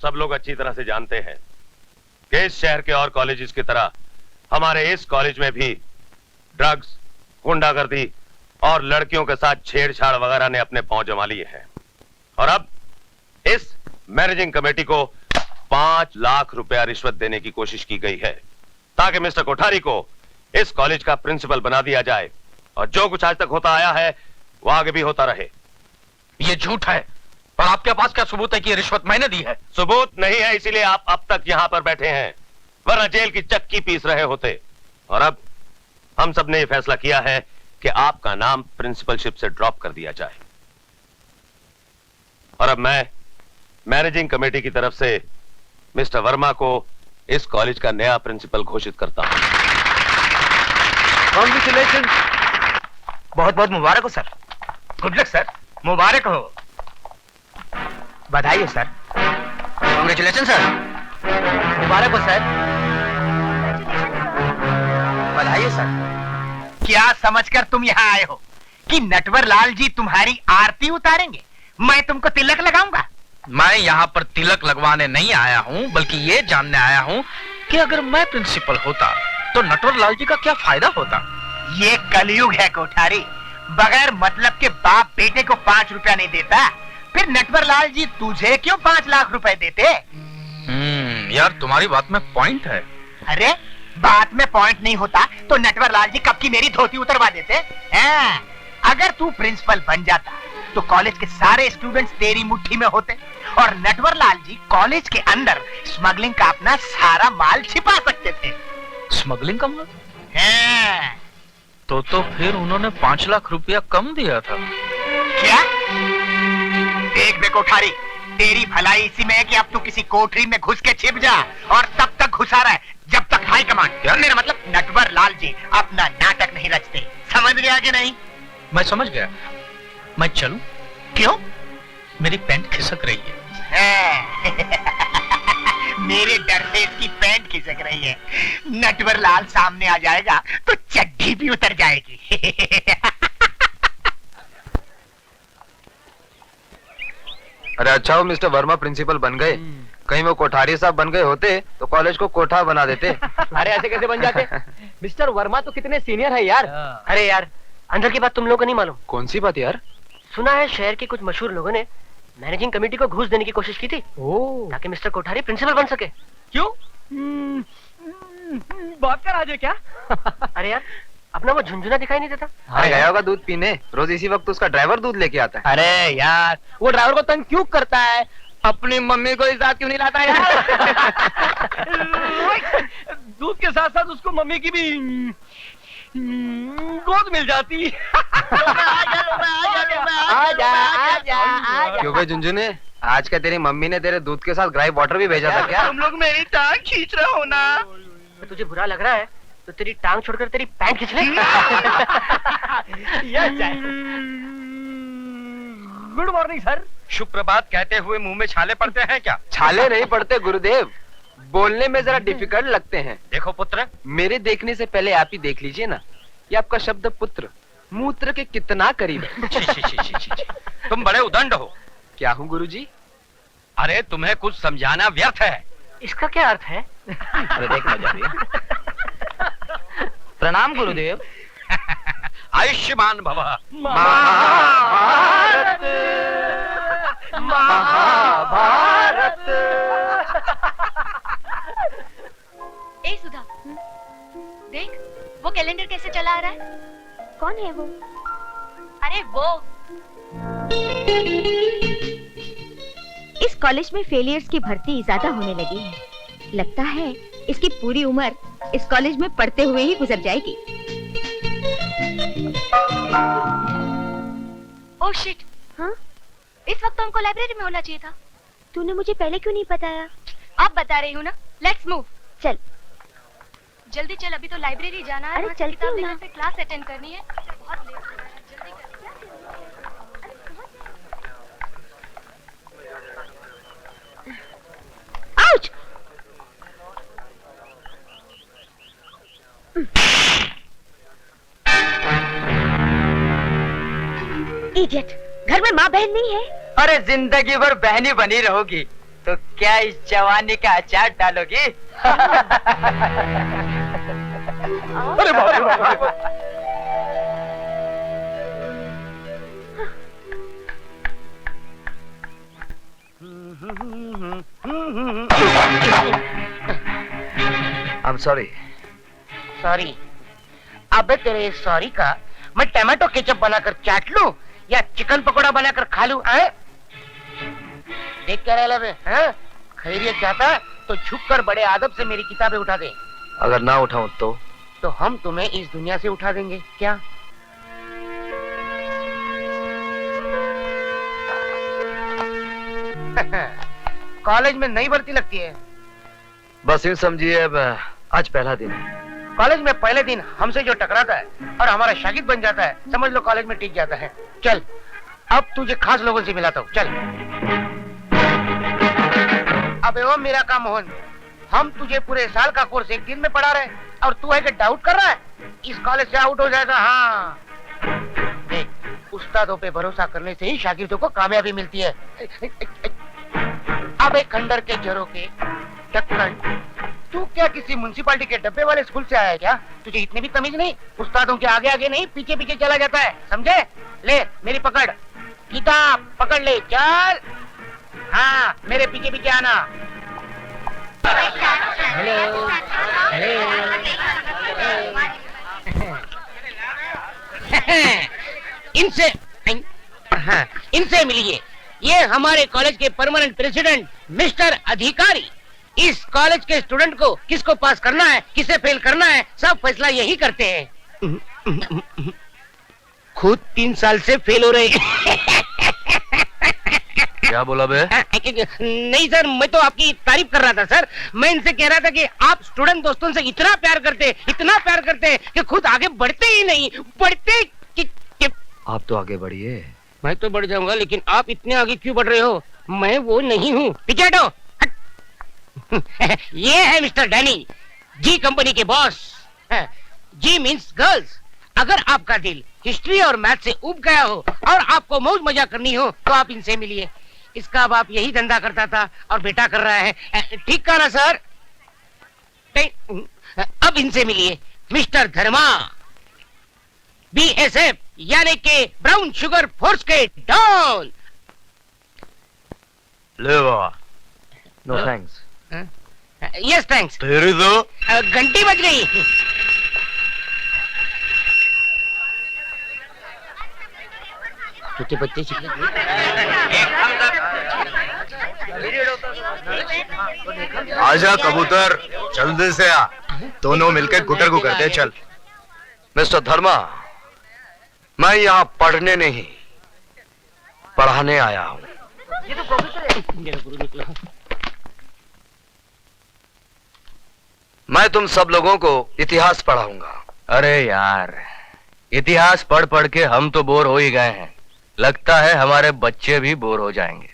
सब लोग अच्छी तरह से जानते हैं कि इस शहर के और कॉलेजेस की तरह हमारे इस कॉलेज में भी ड्रग्स, गुंडागर्दी और लड़कियों के साथ छेड़छाड़ वगैरह ने अपने पांव जमा लिए हैं। और अब इस मैनेजिंग कमेटी को 5 लाख रुपया रिश्वत देने की कोशिश की गई है ताकि मिस्टर कोठारी को इस कॉलेज का प्रिंसिपल बना दिया जाए और जो कुछ आज तक होता आया है वो आगे भी होता रहे। ये झूठ है। और आपके पास क्या सबूत है कि ये रिश्वत मैंने दी है? सबूत नहीं है, इसीलिए आप अब तक यहां पर बैठे हैं, वरना जेल की चक्की पीस रहे होते। और अब हम सब ने यह फैसला किया है कि आपका नाम प्रिंसिपलशिप से ड्रॉप कर दिया जाए। और अब मैं मैनेजिंग कमेटी की तरफ से मिस्टर वर्मा को इस कॉलेज का नया प्रिंसिपल घोषित करता हूं। कांग्रेचुलेशन। बहुत बहुत मुबारक हो सर। Good luck sir. मुबारक हो। बधाई हो सर। Congratulation sir. मुबारक हो सर। बधाई हो सर। क्या समझकर तुम यहाँ आए हो कि नटवर लाल जी तुम्हारी आरती उतारेंगे? मैं तुमको तिलक लगाऊंगा। मैं यहाँ पर तिलक लगवाने नहीं आया हूँ, बल्कि ये जानने आया हूँ कि अगर मैं प्रिंसिपल होता तो नटवर लाल जी का क्या फायदा होता। ये कलयुग है कोठारी। बगैर मतलब के बाप बेटे को 5 रुपया नहीं देता, फिर नटवर लाल जी तुझे क्यों 5 लाख रुपए देते? यार तुम्हारी बात में पॉइंट है। अरे बात में पॉइंट नहीं होता तो नटवर लाल जी कब की मेरी धोती उतरवा देते हैं। अगर तू प्रिंसिपल बन जाता तो कॉलेज के सारे स्टूडेंट्स तेरी मुट्ठी में होते और नटवर लाल जी कॉलेज के अंदर स्मगलिंग का अपना सारा माल छिपा सकते थे। स्मगलिंग का माल? तो फिर उन्होंने 5 लाख रुपया कम दिया था क्या? देख बे कोठारी, तेरी भलाई इसी में है कि अब तू किसी कोठरी में घुस के छिप जा और तब तक घुसा रहा है जब तक हाई कमांड। मेरा मतलब नटवर लाल जी अपना नाटक नहीं रचते। समझ गया कि नहीं? मैं समझ गया। मैं चलूं? क्यों? मेरी पैंट खिसक रही है। मेरे डर से इसकी पैंट खिसक रही है। नटवर लाल सामने आ जाएगा तो चड्डी भी उतर जाएगी। अरे अच्छा हो मिस्टर वर्मा प्रिंसिपल बन गए। कहीं वो कोठारी साहब बन गए होते तो कॉलेज को कोठा बना देते। अरे ऐसे कैसे बन जाते? मिस्टर वर्मा तो कितने सीनियर है यार। अरे यार, अंदर की बात तुम लोगों को नहीं मालूम। कौन सी बात यार? सुना है शहर के कुछ मशहूर लोगों ने मैनेजिंग कमेटी को घूस देने की कोशिश की थी ताकि मिस्टर कोठारी प्रिंसिपल बन सके। क्यों? बात कर आज है क्या? अरे यार, अपना वो झुंझुना दिखाई नहीं देता? हाँ, गया होगा दूध पीने। रोज इसी वक्त उसका ड्राइवर दूध लेके आता है। अरे यार, वो ड्राइवर को तंग क्यों करता है? अपनी मम्मी को इस साथ क्यों नहीं लाता यार? दूध के साथ साथ उसको मम्मी की भी गोद मिल जाती। क्यों भाई झुंझुने, आज क्या तेरी मम्मी ने तेरे दूध के साथ ग्राइप वाटर भी भेजा था क्या? तुम लोग मेरी टांग खींच रहे हो ना? तो तुझे बुरा लग रहा है तो तेरी टांग छोड़कर तेरी पैंट खींच ले। Good morning sir. शुभ प्रभात कहते हुए मुंह में छाले पड़ते हैं क्या? छाले नहीं पड़ते गुरुदेव, बोलने में जरा डिफिकल्ट लगते हैं। देखो पुत्र, मेरे देखने से पहले आप ही देख लीजिए ना। ये आपका शब्द पुत्र मूत्र के कितना करीब है। छी, छी, छी, छी, छी, छी। तुम बड़े उदंड हो। क्या हूँ गुरुजी? अरे तुम्हें कुछ समझाना व्यर्थ है। इसका क्या अर्थ है? अरे देख मजा आ रही है। प्रणाम गुरुदेव। आयुष्मान भव। महाभारत महाभारत। ए सुधा, देख वो कैलेंडर कैसे चला आ रहा है। कौन है वो? अरे वो इस कॉलेज में फेलियर्स की भर्ती ज्यादा होने लगी है। लगता है इसकी पूरी उम्र इस कॉलेज में पढ़ते हुए ही गुजर जाएगी। Oh shit. हाँ? इस वक्त तो हमको लाइब्रेरी में होना चाहिए था। तूने मुझे पहले क्यों नहीं बताया? अब बता रही हूँ ना। Let's move. चल जल्दी चल, अभी तो लाइब्रेरी जाना है। अरे चलती हूँ ना। फिर क्लास अटेंड करनी है। बहुत लेट हो रहा है, जल्दी कर। आउच! इडियट, घर में माँ बहन नहीं है? अरे जिंदगी भर बहनी बनी रहोगी तो क्या इस जवानी का अचार डालोगी? अरे बाप रे बाप। I am sorry. सॉरी? अबे तेरे सॉरी का मैं टमाटो केचप बनाकर चाट लूं या चिकन पकोड़ा बनाकर खा लूं? देख क्या रहा है? खैरियत चाहता तो झुककर बड़े आदब से मेरी किताबें उठा दे। अगर ना उठाऊं तो हम तुम्हें इस दुनिया से उठा देंगे। क्या? कॉलेज में नई भर्ती लगती है। बस यूं समझिए अब आज पहला दिन है। कॉलेज में पहले दिन हमसे जो टकराता है और हमारा शागिर्द बन जाता है, समझ लो कॉलेज में टिक जाता है। चल अब तुझे खास लोगों से मिलाता हूँ। चल। अबे ओ मेरा काम मोहन, हम तुझे पूरे साल का कोर्स एक दिन में पढ़ा रहे और तू है कि डाउट कर रहा है? इस कॉलेज से आउट हो जाएगा। हाँ देख, उस्तादों पे भरोसा करने से ही शागिर्दों को कामयाबी मिलती है। अब एक खंडर के झरोके ढक्कन, तू क्या किसी म्युनिसिपालिटी के डब्बे वाले स्कूल से आया है क्या? तुझे इतने भी तमीज नहीं? उस्तादों के आगे आगे नहीं, पीछे पीछे चला जाता है, समझे? ले मेरी पकड़, किताब पकड़ ले, चल। हाँ मेरे पीछे पीछे आना। हेलो इनसे हाँ, इनसे मिलिए। ये हमारे कॉलेज के परमानेंट प्रेसिडेंट मिस्टर अधिकारी। इस कॉलेज के स्टूडेंट को किसको पास करना है, किसे फेल करना है, सब फैसला यही करते हैं। खुद 3 साल से फेल हो रहे। क्या बोला बे? नहीं सर, मैं तो आपकी तारीफ कर रहा था सर। मैं इनसे कह रहा था कि आप स्टूडेंट दोस्तों से इतना प्यार करते कि खुद आगे बढ़ते ही नहीं। बढ़ते आप तो आगे बढ़िए। मैं तो बढ़ जाऊंगा, लेकिन आप इतने आगे क्यों बढ़ रहे हो? मैं वो नहीं हूँ। पीछे हटो। ये है मिस्टर डैनी, जी कंपनी के बॉस। जी मीन्स गर्ल्स। अगर आपका दिल हिस्ट्री और मैथ से उब गया हो और आपको मौज मजा करनी हो तो आप इनसे मिलिए। इसका बाप यही धंधा करता था और बेटा कर रहा है। ठीक कहा ना सर? अब इनसे मिलिए, मिस्टर धर्मा, BSF यानी के ब्राउन शुगर फोर्स के डॉन। ले बाबा। No thanks. Yes thanks. तेरी तो घंटी बज गई। छोटे बच्चे आजा कबूतर, जल्दी से आ। दोनों मिलकर गुटर को करते चल। मिस्टर धर्मा, मैं यहाँ पढ़ने नहीं पढ़ाने आया हूँ। ये तो गुरु निकला। मैं तुम सब लोगों को इतिहास पढ़ाऊंगा। अरे यार, इतिहास पढ़ पढ़ के हम तो बोर हो ही गए हैं। लगता है हमारे बच्चे भी बोर हो जाएंगे।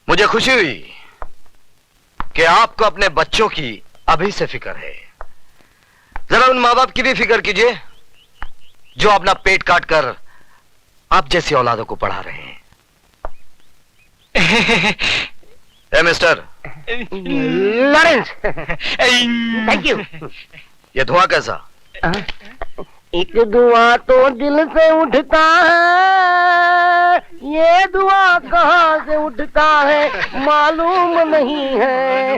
मुझे खुशी हुई कि आपको अपने बच्चों की अभी से फिक्र है। जरा उन माँ बाप की भी फिक्र कीजिए जो अपना पेट काट कर आप जैसी औलादों को पढ़ा रहे हैं। Mister Lawrence, thank you. ये धुआं कैसा? एक धुआं तो दिल से उठता है, ये धुआं कहाँ से उठता है मालूम नहीं है।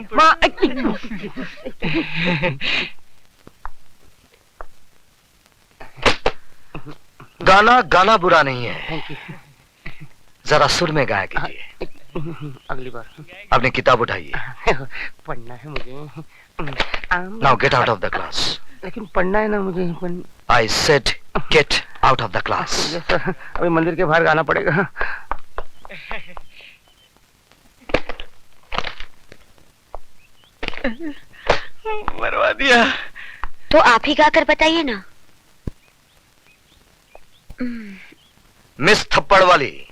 गाना गाना बुरा नहीं है, जरा सुर में गाया कीजिए। अगली बार। अपनी किताब उठाइए। पढ़ना है मुझे। Now get out of the class. लेकिन पढ़ना है ना मुझे। I said get out of the class. अभी मंदिर के बाहर गाना पड़ेगा। मरवा दिया। तो आप ही गाकर बताइए ना। मिस थप्पड़ वाली,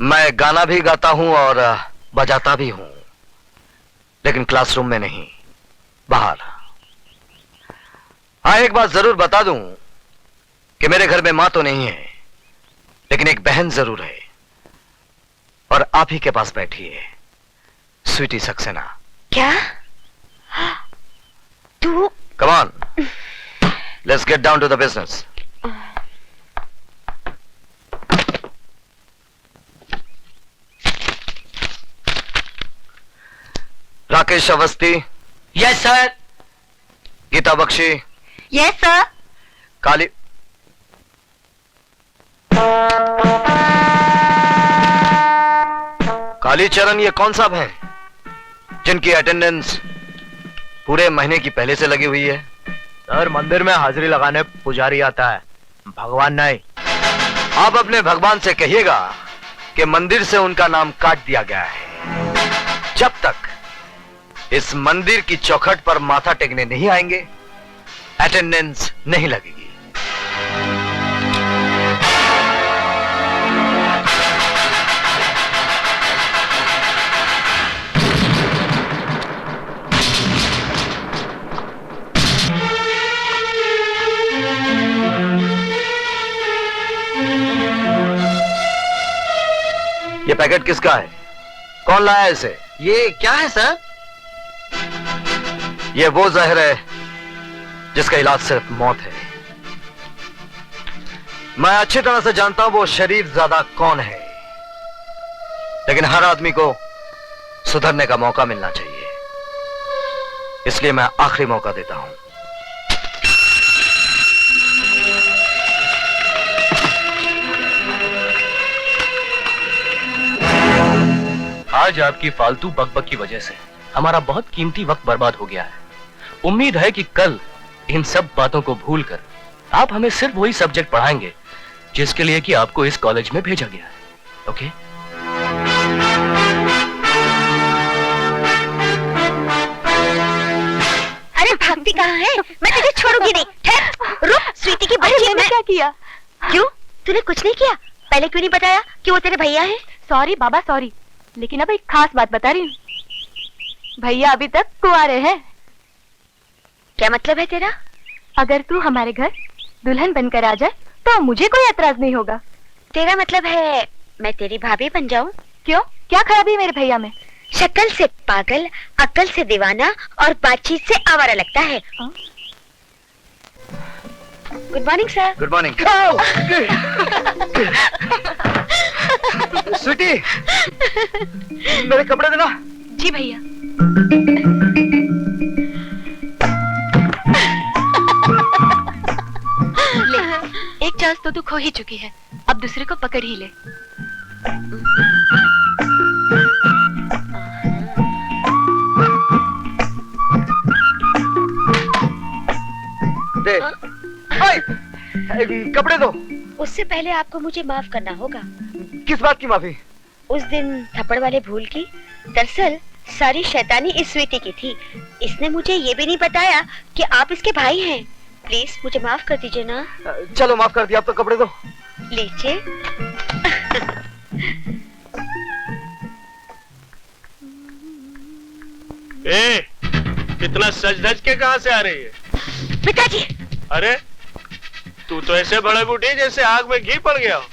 मैं गाना भी गाता हूं और बजाता भी हूं, लेकिन क्लासरूम में नहीं, बाहर। हाँ, एक बात जरूर बता दूं कि मेरे घर में मां तो नहीं है, लेकिन एक बहन जरूर है, और आप ही के पास बैठी है स्वीटी सक्सेना। क्या तू? Come on, let's get down to the business. Rakesh Awasthi. Yes sir. Geeta Bakshi. Yes sir. Kali Kalicharan, ये कौन साहब हैं जिनकी अटेंडेंस पूरे महीने की पहले से लगी हुई है? सर मंदिर में हाजिरी लगाने पुजारी आता है, भगवान नहीं। आप अपने भगवान से कहिएगा कि मंदिर से उनका नाम काट दिया गया है। जब तक इस मंदिर की चौखट पर माथा टेकने नहीं आएंगे, अटेंडेंस नहीं लगेगी। ये पैकेट किसका है? कौन लाया इसे? ये क्या है सर? ये वो जहर है जिसका इलाज सिर्फ मौत है। मैं अच्छी तरह से जानता हूं वो शरीफ ज्यादा कौन है, लेकिन हर आदमी को सुधरने का मौका मिलना चाहिए, इसलिए मैं आखिरी मौका देता हूं। आज आपकी फालतू बकबक की वजह से हमारा बहुत कीमती वक्त बर्बाद हो गया है। उम्मीद है कि कल इन सब बातों को भूलकर आप हमें सिर्फ वही सब्जेक्ट पढ़ाएंगे जिसके लिए कि आपको इस कॉलेज में भेजा गया है। ओके? अरे भागती कहाँ है? मैं तुझे छोड़ूंगी नहीं। ठहर, रुक। स्वीटी की बच्ची, मैंने क्या किया? क्यों? तूने कुछ नहीं किया? पहले क्यों नहीं बताया कि वो तेरे भैया हैं? सॉरी बाबा सॉरी, लेकिन अब एक खास बात बता रही हूँ, भैया अभी तक कुंवारे हैं। क्या मतलब है तेरा? अगर तू हमारे घर दुल्हन बनकर आ जाए तो मुझे कोई एतराज नहीं होगा। तेरा मतलब है मैं तेरी भाभी बन जाऊं? क्यों, क्या खराबी है मेरे भैया में? शक्ल से पागल, अक्ल से दीवाना और बातचीत से आवारा लगता है। Good morning sir. Good morning. Sweetie, मेरे कपड़े देना। जी भैया। ले, एक चांस तो तू खो ही चुकी है, अब दूसरे को पकड़ ही ले। दे। ओए, कपड़े दो। उससे पहले आपको मुझे माफ करना होगा। किस बात की माफी? उस दिन थप्पड़ वाले भूल की। दरअसल सारी शैतानी इस स्वीटी की थी। इसने मुझे ये भी नहीं बताया कि आप इसके भाई हैं। प्लीज मुझे माफ कर दीजिए ना। चलो माफ कर दिया, अब तो कपड़े दो। लीजिए। ए, इतना सज धज के कहां से आ रही है? पिताजी। अरे तू तो ऐसे बड़े बूढ़ी जैसे आग में घी पड़ गया हो।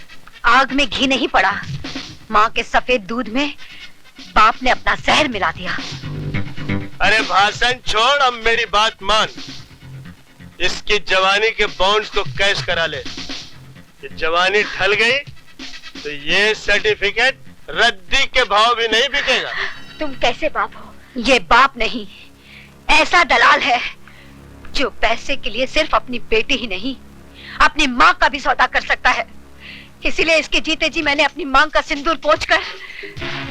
आग में घी नहीं पड़ा, माँ के सफेद दूध में बाप ने अपना जहर मिला दिया। अरे भाषण छोड़, अब मेरी बात मान। इसकी जवानी के बॉन्ड्स को कैश करा ले। ये जवानी ढल गई तो ये सर्टिफिकेट रद्दी के भाव भी नहीं बिकेगा। तुम कैसे बाप हो? ये बाप नहीं, ऐसा दलाल है जो पैसे के लिए सिर्फ अपनी बेटी ही नहीं, अपनी माँ का भी सौदा कर सकता है। इसीलिए इसके जीते जी मैंने अपनी मांग का सिंदूर पोंछकर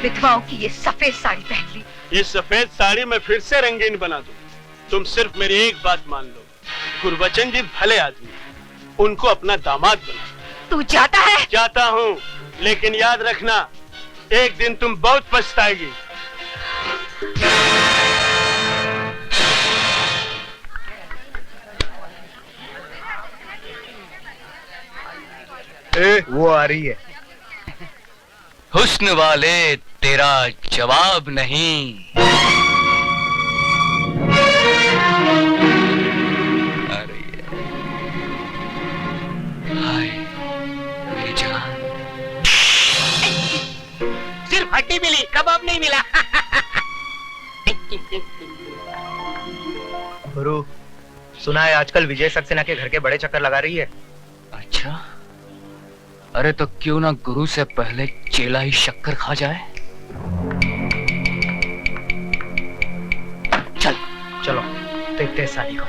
विधवाओं की ये सफेद साड़ी पहन ली। ये सफेद साड़ी मैं फिर से रंगीन बना दूं। तुम सिर्फ मेरी एक बात मान लो, गुरबचन जी भले आदमी, उनको अपना दामाद बना। तू जाता है? जाता हूँ, लेकिन याद रखना एक दिन तुम बहुत पछताएगी। वो आ रही है। हुस्न वाले तेरा जवाब नहीं। अरे हाय मेरी जान। सिर्फ रोटी मिली, कबाब नहीं मिला। गुरु, सुना है आजकल विजय सक्सेना के घर के बड़े चक्कर लगा रही है। अच्छा, अरे तो क्यों ना गुरु से पहले चेला ही शक्कर खा जाए। चलो देखते हैं शादी को।